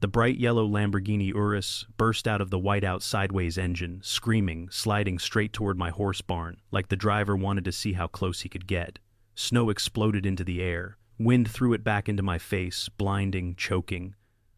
The bright yellow Lamborghini Urus burst out of the whiteout sideways engine, screaming, sliding straight toward my horse barn, like the driver wanted to see how close he could get. Snow exploded into the air. Wind threw it back into my face, blinding, choking.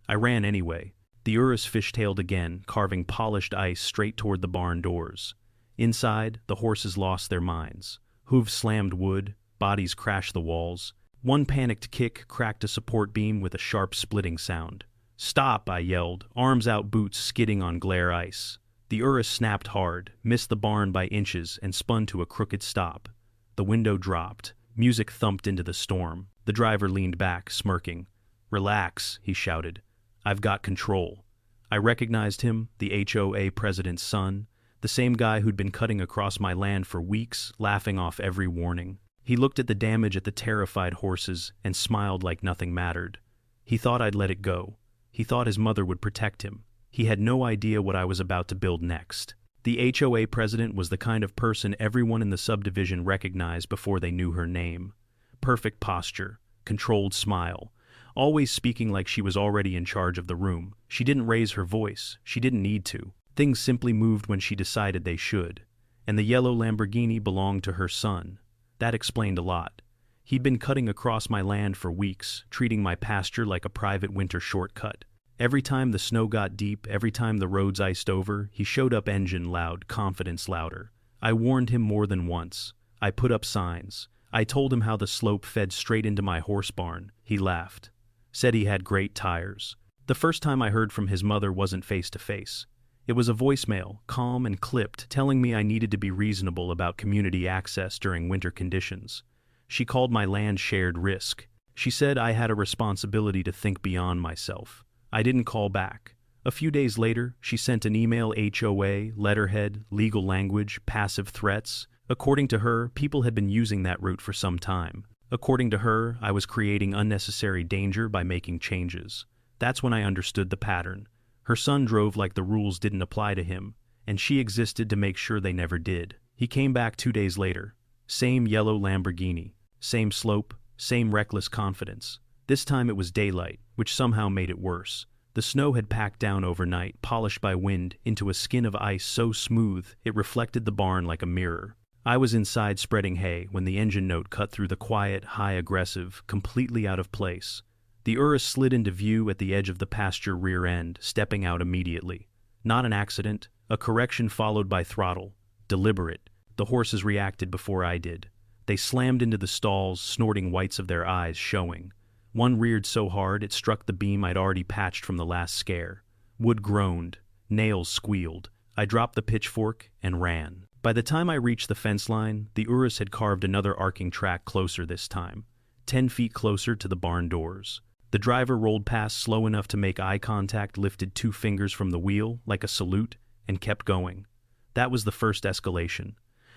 I ran anyway. The Urus fishtailed again, carving polished ice straight toward the barn doors. Inside, the horses lost their minds. Hooves slammed wood, bodies crashed the walls. One panicked kick cracked a support beam with a sharp splitting sound. "Stop!" I yelled, arms out, boots skidding on glare ice. The Urus snapped hard, missed the barn by inches, and spun to a crooked stop. The window dropped. Music thumped into the storm. The driver leaned back, smirking. "Relax," he shouted. "I've got control." I recognized him, the HOA president's son, the same guy who'd been cutting across my land for weeks, laughing off every warning. He looked at the damage at the terrified horses and smiled like nothing mattered. He thought I'd let it go. He thought his mother would protect him. He had no idea what I was about to build next. The HOA president was the kind of person everyone in the subdivision recognized before they knew her name. Perfect posture, controlled smile, always speaking like she was already in charge of the room. She didn't raise her voice. She didn't need to. Things simply moved when she decided they should. And the yellow Lamborghini belonged to her son. That explained a lot. He'd been cutting across my land for weeks, treating my pasture like a private winter shortcut. Every time the snow got deep, every time the roads iced over, he showed up, engine loud, confidence louder. I warned him more than once. I put up signs. I told him how the slope fed straight into my horse barn. He laughed. Said he had great tires. The first time I heard from his mother wasn't face to face. It was a voicemail, calm and clipped, telling me I needed to be reasonable about community access during winter conditions. She called my land shared risk. She said I had a responsibility to think beyond myself. I didn't call back. A few days later, she sent an email, HOA, letterhead, legal language, passive threats. According to her, people had been using that route for some time. According to her, I was creating unnecessary danger by making changes. That's when I understood the pattern. Her son drove like the rules didn't apply to him, and she existed to make sure they never did. He came back 2 days later. Same yellow Lamborghini. Same slope. Same reckless confidence. This time it was daylight, which somehow made it worse. The snow had packed down overnight, polished by wind, into a skin of ice so smooth it reflected the barn like a mirror. I was inside spreading hay when the engine note cut through the quiet, high-aggressive, completely out of place. The Urus slid into view at the edge of the pasture rear end, stepping out immediately. Not an accident, a correction followed by throttle. Deliberate. The horses reacted before I did. They slammed into the stalls, snorting, whites of their eyes showing. One reared so hard it struck the beam I'd already patched from the last scare. Wood groaned. Nails squealed. I dropped the pitchfork and ran. By the time I reached the fence line, the Urus had carved another arcing track closer this time, 10 feet closer to the barn doors. The driver rolled past slow enough to make eye contact, lifted 2 fingers from the wheel like a salute, and kept going. That was the first escalation.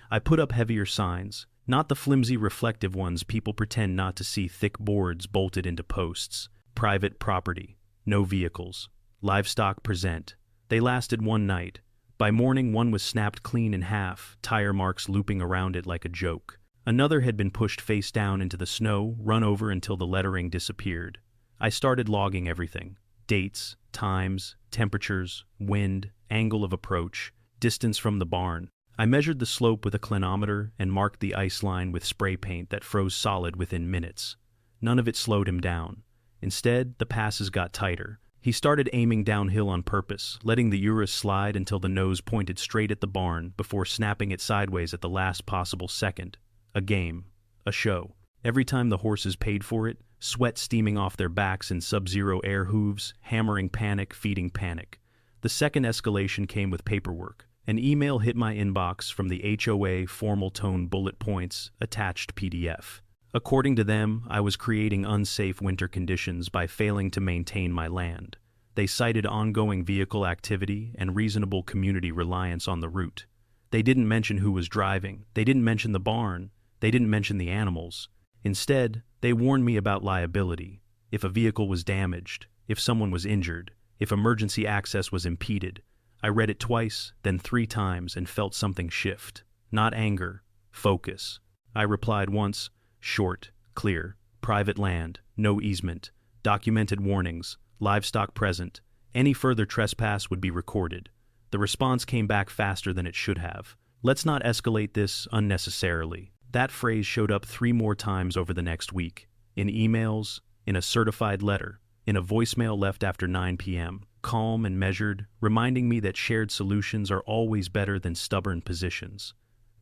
I put up heavier signs, not the flimsy reflective ones people pretend not to see, thick boards bolted into posts. Private property. No vehicles. Livestock present. They lasted one night. By morning, one was snapped clean in half, tire marks looping around it like a joke. Another had been pushed face down into the snow, run over until the lettering disappeared. I started logging everything. Dates, times, temperatures, wind, angle of approach, distance from the barn. I measured the slope with a clinometer and marked the ice line with spray paint that froze solid within minutes. None of it slowed him down. Instead, the passes got tighter. He started aiming downhill on purpose, letting the Urus slide until the nose pointed straight at the barn before snapping it sideways at the last possible second. A game. A show. Every time the horses paid for it, sweat steaming off their backs in sub-zero air hooves, hammering panic, feeding panic. The second escalation came with paperwork. An email hit my inbox from the HOA, formal tone bullet points, attached PDF. According to them, I was creating unsafe winter conditions by failing to maintain my land. They cited ongoing vehicle activity and reasonable community reliance on the route. They didn't mention who was driving. They didn't mention the barn. They didn't mention the animals. Instead, they warned me about liability. If a vehicle was damaged, if someone was injured, if emergency access was impeded. I read it twice, then 3 times, and felt something shift. Not anger, focus. I replied once, short, clear, private land, no easement, documented warnings, livestock present. Any further trespass would be recorded. The response came back faster than it should have. Let's not escalate this unnecessarily. That phrase showed up 3 more times over the next week. In emails, in a certified letter, in a voicemail left after 9 p.m. Calm and measured, reminding me that shared solutions are always better than stubborn positions.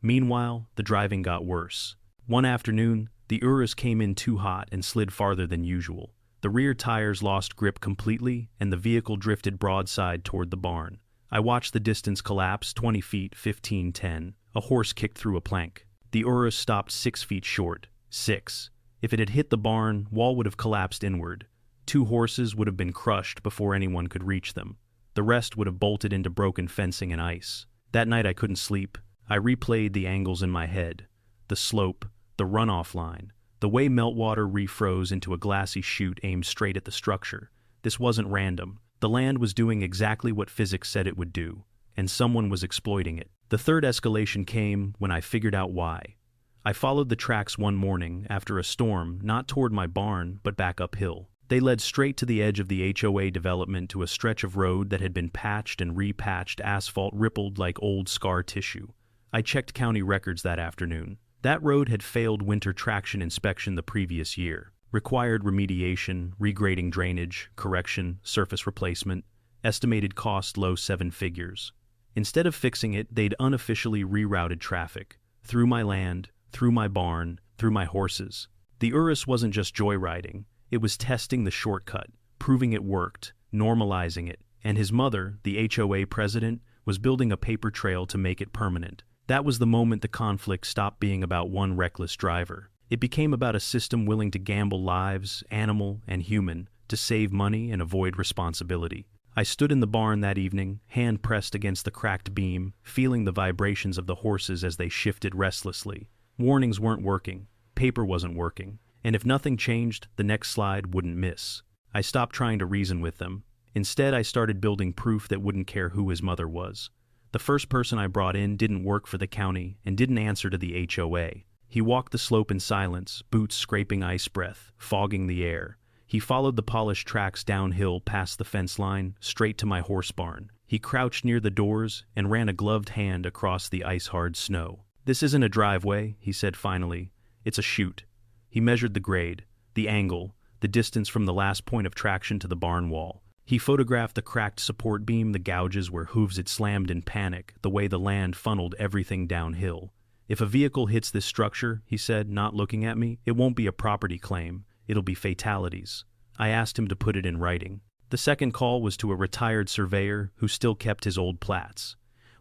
Meanwhile, the driving got worse. One afternoon, the Urus came in too hot and slid farther than usual. The rear tires lost grip completely, and the vehicle drifted broadside toward the barn. I watched the distance collapse, 20 feet, 15-10. A horse kicked through a plank. The Urus stopped 6 feet short. 6. If it had hit the barn, wall would have collapsed inward. 2 horses would have been crushed before anyone could reach them. The rest would have bolted into broken fencing and ice. That night I couldn't sleep. I replayed the angles in my head. The slope, the runoff line, the way meltwater refroze into a glassy chute aimed straight at the structure. This wasn't random. The land was doing exactly what physics said it would do, and someone was exploiting it. The third escalation came when I figured out why. I followed the tracks one morning after a storm, not toward my barn, but back uphill. They led straight to the edge of the HOA development, to a stretch of road that had been patched and repatched, asphalt rippled like old scar tissue. I checked county records that afternoon. That road had failed winter traction inspection the previous year. Required remediation, regrading drainage, correction, surface replacement. Estimated cost low 7 figures. Instead of fixing it, they'd unofficially rerouted traffic. Through my land, through my barn, through my horses. The Urus wasn't just joyriding. It was testing the shortcut, proving it worked, normalizing it. And his mother, the HOA president, was building a paper trail to make it permanent. That was the moment the conflict stopped being about one reckless driver. It became about a system willing to gamble lives, animal and human, to save money and avoid responsibility. I stood in the barn that evening, hand pressed against the cracked beam, feeling the vibrations of the horses as they shifted restlessly. Warnings weren't working. Paper wasn't working. And if nothing changed, the next slide wouldn't miss. I stopped trying to reason with them. Instead, I started building proof that wouldn't care who his mother was. The first person I brought in didn't work for the county and didn't answer to the HOA. He walked the slope in silence, boots scraping ice breath, fogging the air. He followed the polished tracks downhill past the fence line, straight to my horse barn. He crouched near the doors and ran a gloved hand across the ice-hard snow. "This isn't a driveway," he said finally. "It's a chute." He measured the grade, the angle, the distance from the last point of traction to the barn wall. He photographed the cracked support beam, the gouges where hooves had slammed in panic, the way the land funneled everything downhill. "If a vehicle hits this structure," he said, not looking at me, "it won't be a property claim. It'll be fatalities." I asked him to put it in writing. The second call was to a retired surveyor who still kept his old plats.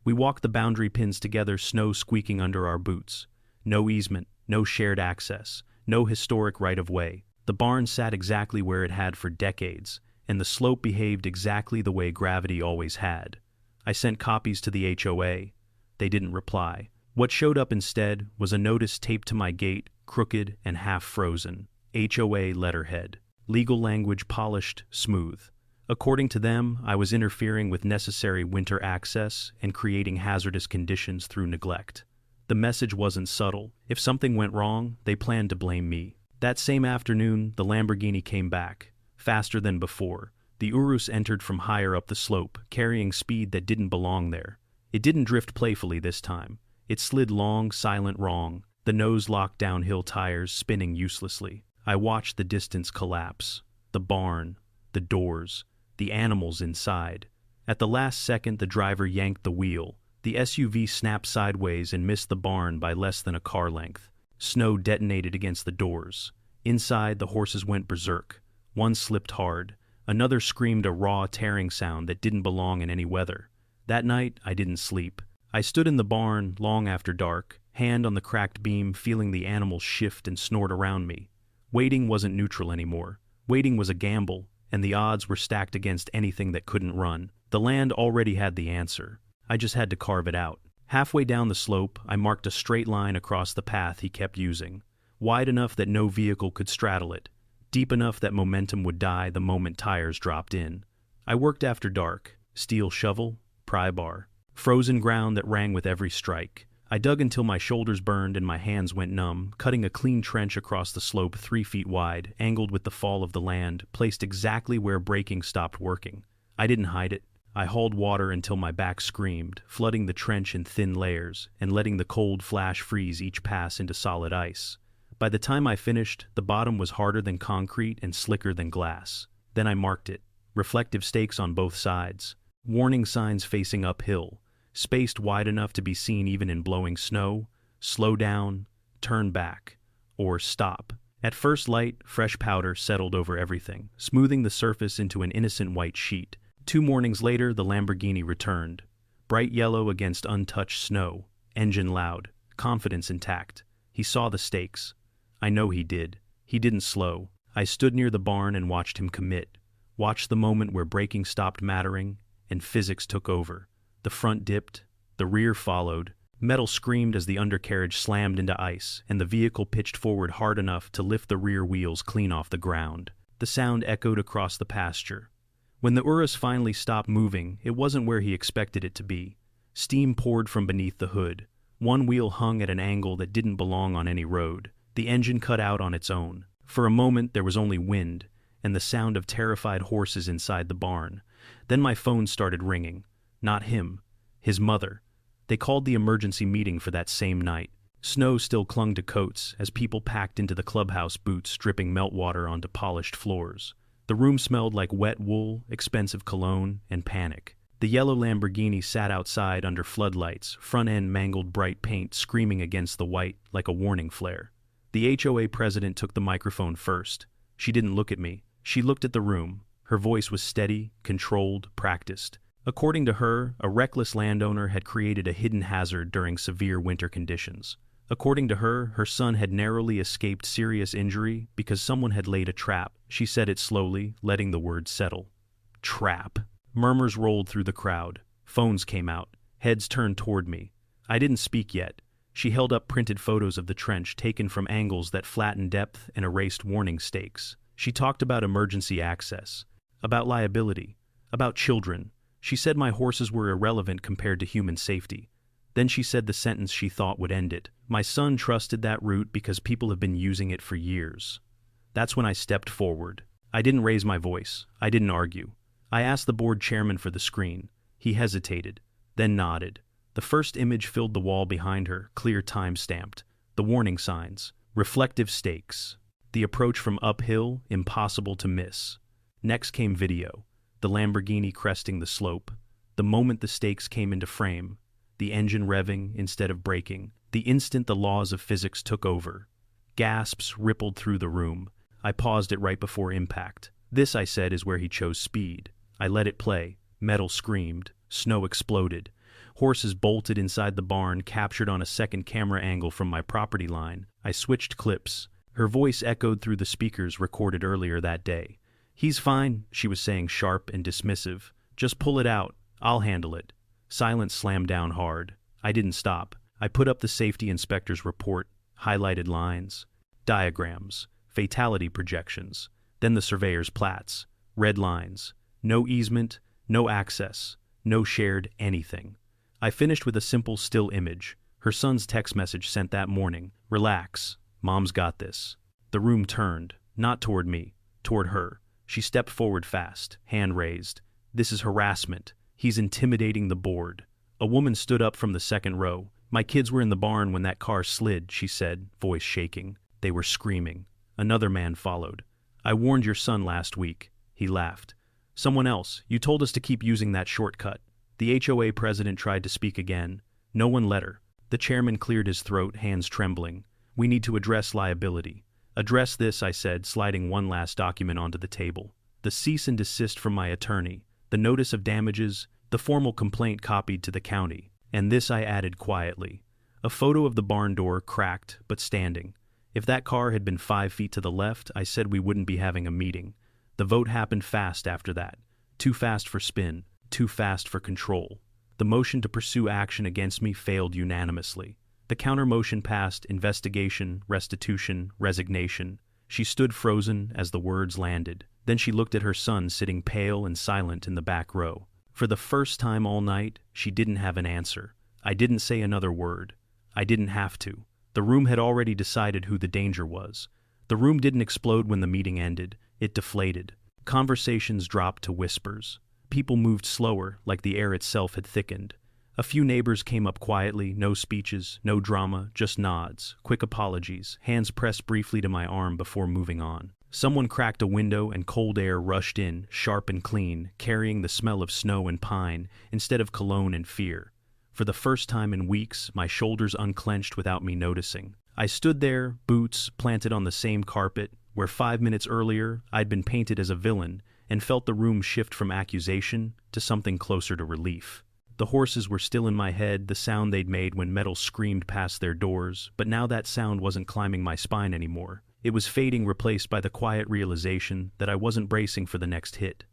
We walked the boundary pins together, snow squeaking under our boots. No easement, no shared access, no historic right-of-way. The barn sat exactly where it had for decades, and the slope behaved exactly the way gravity always had. I sent copies to the HOA. They didn't reply. What showed up instead was a notice taped to my gate, crooked and half-frozen. HOA letterhead. Legal language polished, smooth. According to them, I was interfering with necessary winter access and creating hazardous conditions through neglect. The message wasn't subtle. If something went wrong, they planned to blame me. That same afternoon, the Lamborghini came back, faster than before. The Urus entered from higher up the slope, carrying speed that didn't belong there. It didn't drift playfully this time. It slid long, silent wrong, the nose locked downhill tires spinning uselessly. I watched the distance collapse. The barn, the doors, the animals inside. At the last second, the driver yanked the wheel. The SUV snapped sideways and missed the barn by less than a car length. Snow detonated against the doors. Inside, the horses went berserk. One slipped hard. Another screamed a raw, tearing sound that didn't belong in any weather. That night, I didn't sleep. I stood in the barn long after dark, hand on the cracked beam, feeling the animals shift and snort around me. Waiting wasn't neutral anymore. Waiting was a gamble, and the odds were stacked against anything that couldn't run. The land already had the answer. I just had to carve it out. Halfway down the slope, I marked a straight line across the path he kept using, wide enough that no vehicle could straddle it, deep enough that momentum would die the moment tires dropped in. I worked after dark, steel shovel, pry bar, frozen ground that rang with every strike, I dug until my shoulders burned and my hands went numb, cutting a clean trench across the slope 3 feet wide, angled with the fall of the land, placed exactly where braking stopped working. I didn't hide it. I hauled water until my back screamed, flooding the trench in thin layers, and letting the cold flash freeze each pass into solid ice. By the time I finished, the bottom was harder than concrete and slicker than glass. Then I marked it. Reflective stakes on both sides. Warning signs facing uphill. Spaced wide enough to be seen even in blowing snow. Slow down, turn back, or stop. At first light, fresh powder settled over everything, smoothing the surface into an innocent white sheet. 2 mornings later, the Lamborghini returned. Bright yellow against untouched snow. Engine loud. Confidence intact. He saw the stakes. I know he did. He didn't slow. I stood near the barn and watched him commit. Watched the moment where braking stopped mattering, and physics took over. The front dipped. The rear followed. Metal screamed as the undercarriage slammed into ice, and the vehicle pitched forward hard enough to lift the rear wheels clean off the ground. The sound echoed across the pasture. When the Urus finally stopped moving, it wasn't where he expected it to be. Steam poured from beneath the hood. One wheel hung at an angle that didn't belong on any road. The engine cut out on its own. For a moment, there was only wind, and the sound of terrified horses inside the barn. Then my phone started ringing. Not him. His mother. They called the emergency meeting for that same night. Snow still clung to coats as people packed into the clubhouse boots, dripping meltwater onto polished floors. The room smelled like wet wool, expensive cologne, and panic. The yellow Lamborghini sat outside under floodlights, front end mangled bright paint screaming against the white like a warning flare. The HOA president took the microphone first. She didn't look at me. She looked at the room. Her voice was steady, controlled, practiced. According to her, a reckless landowner had created a hidden hazard during severe winter conditions. According to her, her son had narrowly escaped serious injury because someone had laid a trap. She said it slowly, letting the words settle. Trap. Murmurs rolled through the crowd. Phones came out. Heads turned toward me. I didn't speak yet. She held up printed photos of the trench taken from angles that flattened depth and erased warning stakes. She talked about emergency access, about liability, about children. She said my horses were irrelevant compared to human safety. Then she said the sentence she thought would end it. My son trusted that route because people have been using it for years. That's when I stepped forward. I didn't raise my voice. I didn't argue. I asked the board chairman for the screen. He hesitated, then nodded. The first image filled the wall behind her, clear time-stamped. The warning signs. Reflective stakes. The approach from uphill, impossible to miss. Next came video. The Lamborghini cresting the slope. The moment the stakes came into frame. The engine revving instead of braking. The instant the laws of physics took over. Gasps rippled through the room. I paused it right before impact. This, I said, is where he chose speed. I let it play. Metal screamed. Snow exploded. Horses bolted inside the barn, captured on a second camera angle from my property line. I switched clips. Her voice echoed through the speakers recorded earlier that day. "He's fine," she was saying, sharp and dismissive. "Just pull it out. I'll handle it." Silence slammed down hard. I didn't stop. I put up the safety inspector's report, highlighted lines, diagrams, fatality projections, then the surveyor's plats, red lines, no easement, no access, no shared anything. I finished with a simple still image, her son's text message sent that morning. "Relax, Mom's got this." The room turned, not toward me, toward her. She stepped forward fast, hand raised. "This is harassment. He's intimidating the board." A woman stood up from the second row. "My kids were in the barn when that car slid," she said, voice shaking. "They were screaming." Another man followed. "I warned your son last week." He laughed. "Someone else, you told us to keep using that shortcut." The HOA president tried to speak again. No one let her. The chairman cleared his throat, hands trembling. "We need to address liability." "Address this," I said, sliding one last document onto the table. The cease and desist from my attorney, the notice of damages, the formal complaint copied to the county. And this I added quietly. A photo of the barn door, cracked but standing. If that car had been 5 feet to the left, I said we wouldn't be having a meeting. The vote happened fast after that. Too fast for spin, too fast for control. The motion to pursue action against me failed unanimously. The counter-motion passed: investigation, restitution, resignation. She stood frozen as the words landed. Then she looked at her son sitting pale and silent in the back row. For the first time all night, she didn't have an answer. I didn't say another word. I didn't have to. The room had already decided who the danger was. The room didn't explode when the meeting ended. It deflated. Conversations dropped to whispers. People moved slower, like the air itself had thickened. A few neighbors came up quietly, no speeches, no drama, just nods, quick apologies, hands pressed briefly to my arm before moving on. Someone cracked a window and cold air rushed in, sharp and clean, carrying the smell of snow and pine instead of cologne and fear. For the first time in weeks, my shoulders unclenched without me noticing. I stood there, boots planted on the same carpet, where 5 minutes earlier I'd been painted as a villain, and felt the room shift from accusation to something closer to relief. The horses were still in my head, the sound they'd made when metal screamed past their doors, but now that sound wasn't climbing my spine anymore. It was fading, replaced by the quiet realization that I wasn't bracing for the next hit.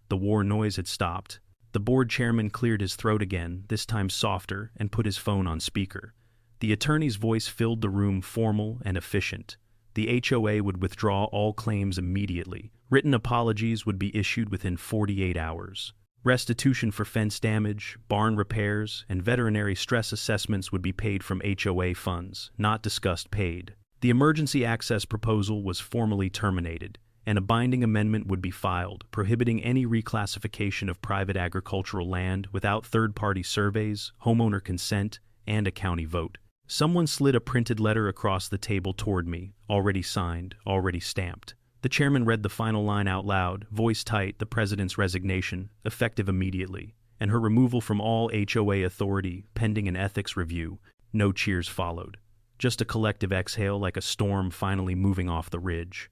The war noise had stopped. The board chairman cleared his throat again, this time softer, and put his phone on speaker. The attorney's voice filled the room, formal and efficient. The HOA would withdraw all claims immediately. Written apologies would be issued within 48 hours. Restitution for fence damage, barn repairs, and veterinary stress assessments would be paid from HOA funds, not discussed paid. The emergency access proposal was formally terminated, and a binding amendment would be filed, prohibiting any reclassification of private agricultural land without third-party surveys, homeowner consent, and a county vote. Someone slid a printed letter across the table toward me, already signed, already stamped. The chairman read the final line out loud, voice tight, the president's resignation, effective immediately, and her removal from all HOA authority, pending an ethics review. No cheers followed. Just a collective exhale, like a storm finally moving off the ridge.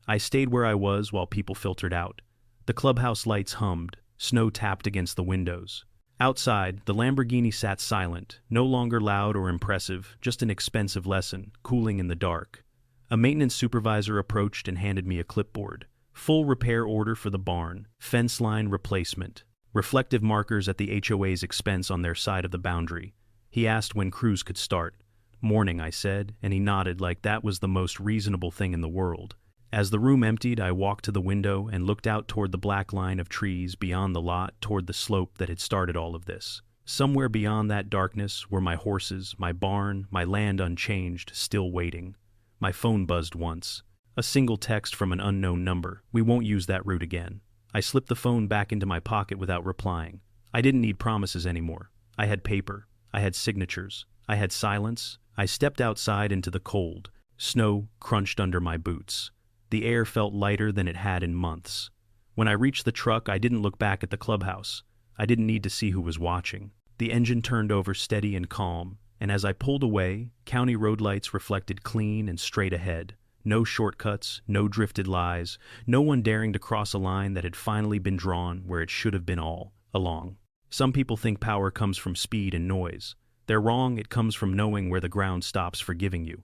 I stayed where I was while people filtered out. The clubhouse lights hummed, snow tapped against the windows. Outside, the Lamborghini sat silent, no longer loud or impressive, just an expensive lesson, cooling in the dark. A maintenance supervisor approached and handed me a clipboard. Full repair order for the barn, fence line replacement, reflective markers at the HOA's expense on their side of the boundary. He asked when crews could start. Morning, I said, and he nodded like that was the most reasonable thing in the world. As the room emptied, I walked to the window and looked out toward the black line of trees beyond the lot, toward the slope that had started all of this. Somewhere beyond that darkness were my horses, my barn, my land unchanged, still waiting. My phone buzzed once. A single text from an unknown number. We won't use that route again. I slipped the phone back into my pocket without replying. I didn't need promises anymore. I had paper. I had signatures. I had silence. I stepped outside into the cold. Snow crunched under my boots. The air felt lighter than it had in months. When I reached the truck, I didn't look back at the clubhouse. I didn't need to see who was watching. The engine turned over steady and calm, and as I pulled away, county road lights reflected clean and straight ahead. No shortcuts, no drifted lies, no one daring to cross a line that had finally been drawn where it should have been all along. Some people think power comes from speed and noise. They're wrong. It comes from knowing where the ground stops forgiving you.